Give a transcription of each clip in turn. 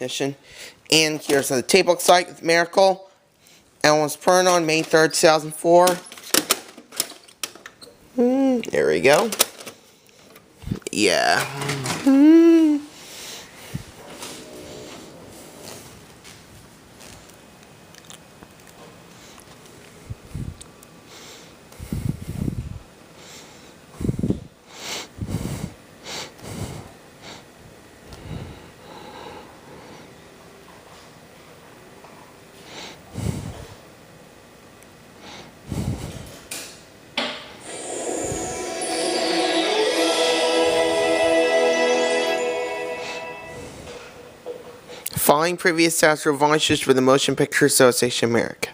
recognition. And here's the tape looks like, Miracle. And was printed on May 3rd, 2004. There we go. Yeah. Following previous sales revanches for the Motion Picture Association of America.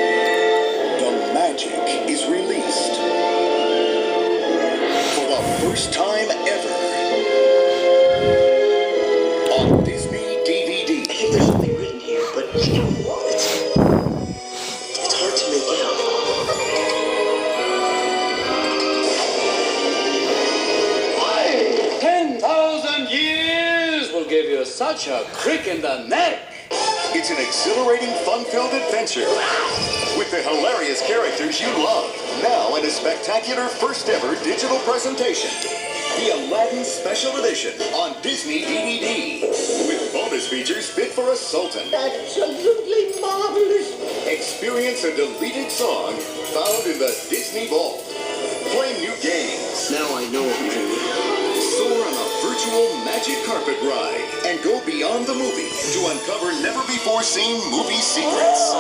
The magic is released for the first time ever on Disney DVD. I think there's something written here, but I don't know what. It's hard to make out. 10,000 years will give you such a crick in the neck. It's an exhilarating, fun-filled adventure with the hilarious characters you love. Now in a spectacular first-ever digital presentation, the Aladdin Special Edition on Disney DVD with bonus features fit for a sultan. Absolutely marvelous. Experience a deleted song found in the Disney Vault. Play new games. Now I know what we're doing. Soar on a virtual magic carpet ride and go beyond the movie to uncover never-before-seen movie secrets.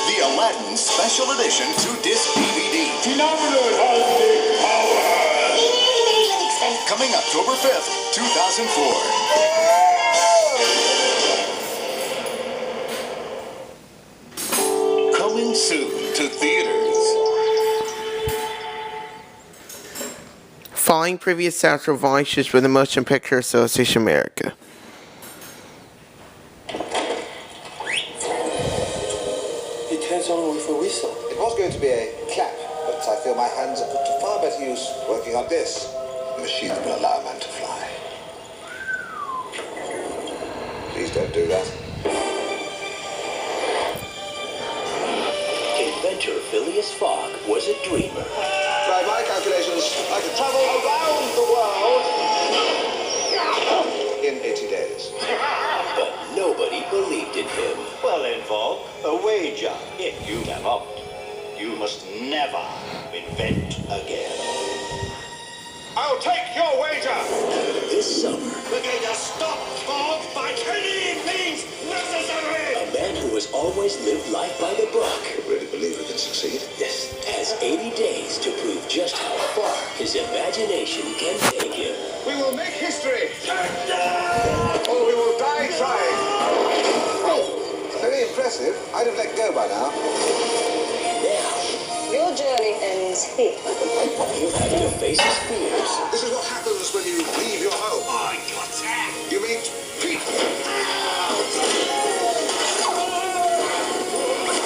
The Aladdin Special Edition 2-disc DVD. Coming October 5th, 2004. Coming soon to theaters. Following previous sales revanches for the Motion Picture Association of America. It turns on with a whistle. It was going to be a clap, but I feel my hands are put to far better use working on this. A machine that will allow a man to fly. Please don't do that. Inventor Phileas Fogg was a dreamer. By my calculations, I could travel around the world in 80 days. But nobody believed in him. Well, involve a wager. If you cannot, you must never invent again. I'll take your wager! This summer, We're going to stop Fogg by any means necessary! a man who has always lived life by the book I really believe we can succeed. has 80 days to prove just how far his imagination can take him. We will make history, or we will die trying. Very impressive. I'd have let go by now. Now, Your journey ends here. he'll have to face his fears. This is what happens when you leave your home. Oh, you're dead! You meet people.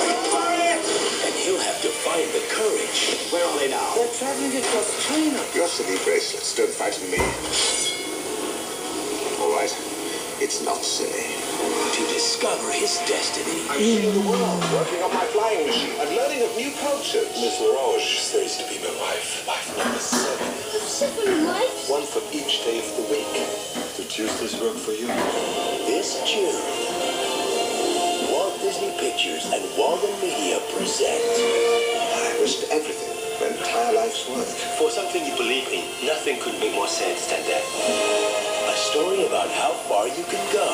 And he'll have to find the courage Where are they now? They're traveling across China. Your silly bracelets don't frighten me. All right. It's not silly. to discover his destiny. I'm seeing the world, working on my flying machine, and learning of new cultures. Miss LaRoche stays to be my wife. Wife number 7. 7 wives? One for each day of the week. Do Tuesdays work for you? This June, Walt Disney Pictures and Walden Media present I risked everything, my entire life's work. For something you believe in, nothing could make more sense than that. a story about how far you can go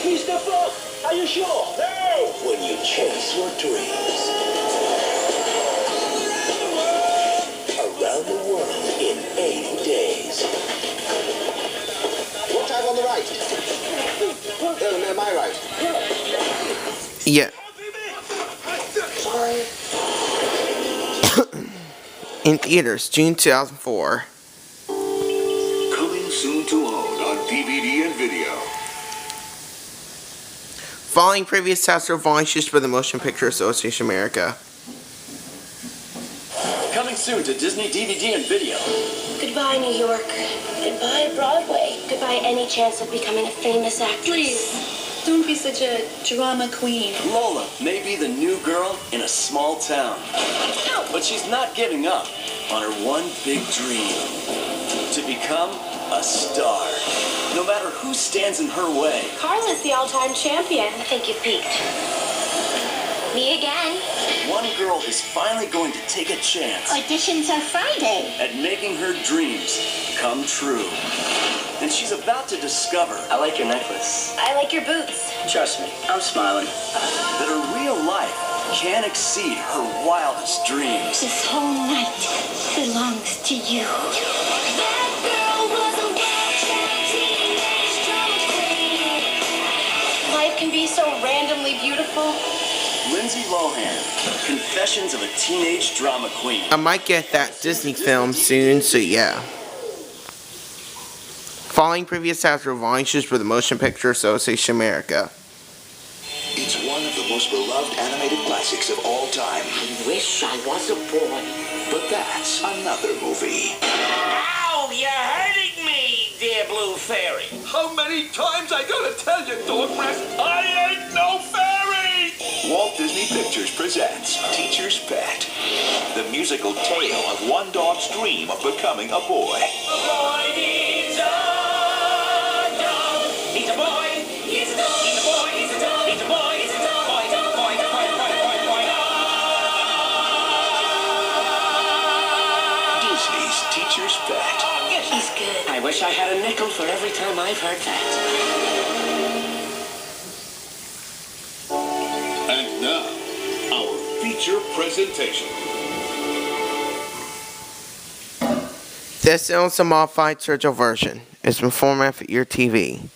Mr. Fogg, are you sure? No! when you chase your dreams. Around the world in 80 days. What time on the right? No, my right. Yeah. Sorry. In theaters, June 2004. Coming soon to own on DVD and video. Following previous tests or volunteers for the Motion Picture Association America. Coming soon to Disney DVD and video. Goodbye, New York. Goodbye, Broadway. Goodbye, any chance of becoming a famous actress. Please, don't be such a drama queen. Lola may be the new girl in a small town, but she's not giving up on her one big dream: to become a star, no matter who stands in her way. Carla's the all-time champion. I think you peaked. Me again. One girl is finally going to take a chance Auditions are Friday. at making her dreams come true. And she's about to discover, I like your necklace, I like your boots. trust me, I'm smiling, that her real life can exceed her wildest dreams. This whole night belongs to you. Life can be so randomly beautiful. Lindsay Lohan, Confessions of a Teenage Drama Queen. I might get that Disney film soon, so yeah. Following previous tests or volunteers for the Motion Picture Association America. It's one of the most beloved animated classics of all time. I wish I was a boy. But that's another movie. Ow, you're hurting me, dear blue fairy. How many times I gotta tell you, dog breath, I ain't no fairy! Walt Disney Pictures presents Teacher's Pet, the musical tale of one dog's dream of becoming a boy. A boy needs a dog. He's a boy. He's a dog. He's a boy. He's a dog. He's a boy. He's a dog. Boy, dog, boy, dog, boy, boy, boy, boy, Disney's Teacher's Pet. He's good. I wish I had a nickel for every time I've heard that. And now, our feature presentation. This is a modified Sergio version. It's been formatted for your TV.